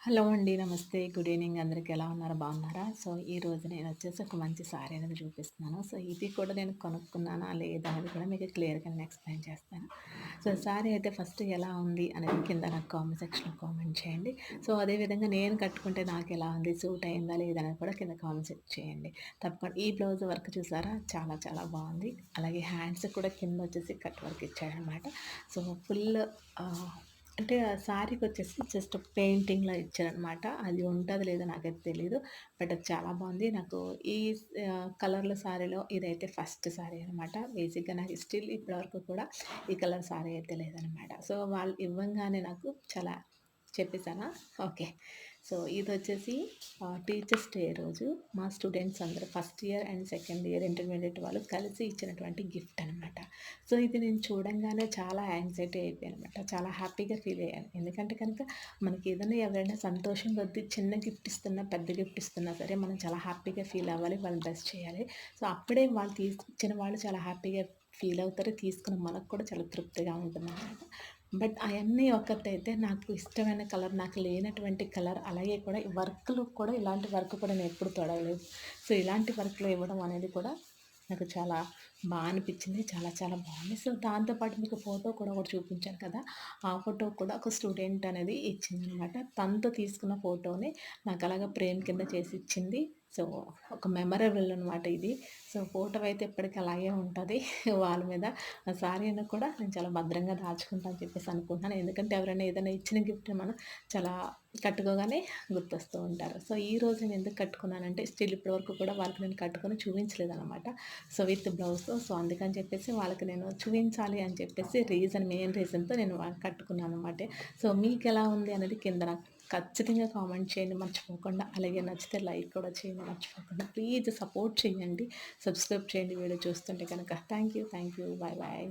Hello అండి. నమస్తే. Good evening అందరికి ఎలా ఉన్నారు? బాగున్నారా? సో, ఈరోజు నేనొచ్చేసి ఒక మంచి సారీ అనేది చూపిస్తున్నాను. సో, ఇది కూడా నేను కొనుక్కున్నానా? లేదా? అనేది కూడా మీకు క్లియర్‌గా నేను ఎక్స్‌ప్లెయిన్ చేస్తాను. సో, సారీ అయితే ఫస్ట్ ఎలా ఉంది అనేది కింద నాకు కామెంట్ సెక్షన్‌లో కామెంట్ చేయండి. సో, అదేవిధంగా నేను కట్టుకుంటే నాకెలా ఉంది? సూట్ అయిందా? లేదా? అనేది కూడా కింద కామెంట్ చేయండి. తప్పకుండా ఈ బ్లౌజ్ వర్క్ చూసారా? చాలా చాలా బాగుంది. అలాగే హ్యాండ్స్‌కి కూడా కిందొచ్చేసి కట్ వర్క్ ఇచ్చాడనమాట. సో, ఫుల్ ఆహ్ అంటే ఆ శారీకొచ్చేసి జస్ట్ పెయింటింగ్‌లా ఇచ్చారనమాట. అది ఉంటదో లేదో నాకైతే తెలీదు. బట్ అది చాలా బావుంది. నాకు ఈ కలర్‌ల శారీలో ఇదైతే ఫస్ట్ శారీ అనమాట. బేసిక్‌గా నాకు స్టిల్ ఇప్పటి వరకు కూడా ఈ కలర్ శారీ అయితే లేదనమాట. సో, వాళ్ళు ఇవ్వంగానే నాకు చాలా చెప్పేసానా? ఓకే. సో, ఇదొచ్చేసి టీచర్స్ డే రోజు మా స్టూడెంట్స్ అందరూ first year and second year intermediate వాళ్ళు కలిసి ఇచ్చినటువంటి గిఫ్ట్ అనమాట. సో, ఇది నేను చూడంగానే చాలా యాంగ్జైటీ అయిపోయాననమాట. చాలా హ్యాపీగా ఫీల్ అయ్యాను. ఎందుకంటే కనుక మనకి ఏదైనా ఎవరైనా సంతోషం కొద్దీ చిన్న గిఫ్ట్ ఇస్తున్నా, పెద్ద గిఫ్ట్ ఇస్తున్నా సరే మనం చాలా హ్యాపీగా ఫీల్ అవ్వాలి. వాళ్ళు బ్లెస్ చేయాలి. సో, అప్పుడే వాళ్ళు ఇచ్చిన వాళ్ళు చాలా హ్యాపీగా ఫీల్ అవుతారు. తీసుకున్న మనకు కూడా చాలా తృప్తిగా ఉంటుందనమాట. బట్ అయన్నీ ఒకటైతే నాకు ఇష్టమైన కలర్, నాకు లేనటువంటి కలర్, అలాగే కూడా ఈ వర్క్‌లో కూడా ఇలాంటి వర్క్ కూడా నేనెప్పుడు తొడగలేదు. సో, ఇలాంటి వర్క్‌లో ఇవ్వడం అనేది కూడా నాకు చాలా అనిపిచ్చింది. చాలా చాలా బావుంది. సో, దాంతో పాటు మీకు ఫోటో కూడా ఒకటి చూపించాను కదా! ఆ ఫోటో కూడా ఒక స్టూడెంట్ అనేది ఇచ్చిందనమాట. తనతో తీసుకున్న ఫోటోని నాకలాగా ఫ్రేమ్ కింద చేసి ఇచ్చింది. సో, ఒక మెమరబుల్ అనమాట ఇది. సో, ఫోటో అయితే ఎప్పటికి అలాగే ఉంటది వాల్ మీద. ఆ సారీని కూడా నేను చాలా భద్రంగా దాచుకుంటా అని చెప్పేసి అనుకుంటున్నాను. ఎందుకంటే ఎవరైనా ఏదైనా ఇచ్చిన గిఫ్ట్‌ని మనం చాలా కట్టుకోగానే గుర్తొస్తూ ఉంటారు. సో, ఈరోజు నేను ఎందుకు కట్టుకున్నానంటే స్టిల్ ఇప్పటి వరకు కూడా వాళ్ళకి నేను కట్టుకొని చూపించలేదనమాట. సో, విత్ బ్లౌజ్‌తో. సో, అందుకని చెప్పేసి వాళ్ళకి నేను చూపించాలి అని చెప్పేసి మెయిన్ రీజన్‌తో నేను కట్టుకున్నాననమాట. సో, మీకెలా ఉంది అనేది కింద నాకు ఖచ్చితంగా కామెంట్ చేయండి మర్చిపోకుండా. అలాగే నచ్చితే లైక్ కూడా చేయండి మర్చిపోకుండా. ప్లీజ్ సపోర్ట్ చేయండి. సబ్స్క్రైబ్ చేయండి వీడియో చూస్తుంటే కనుక. Thank you. Thank you. Bye bye.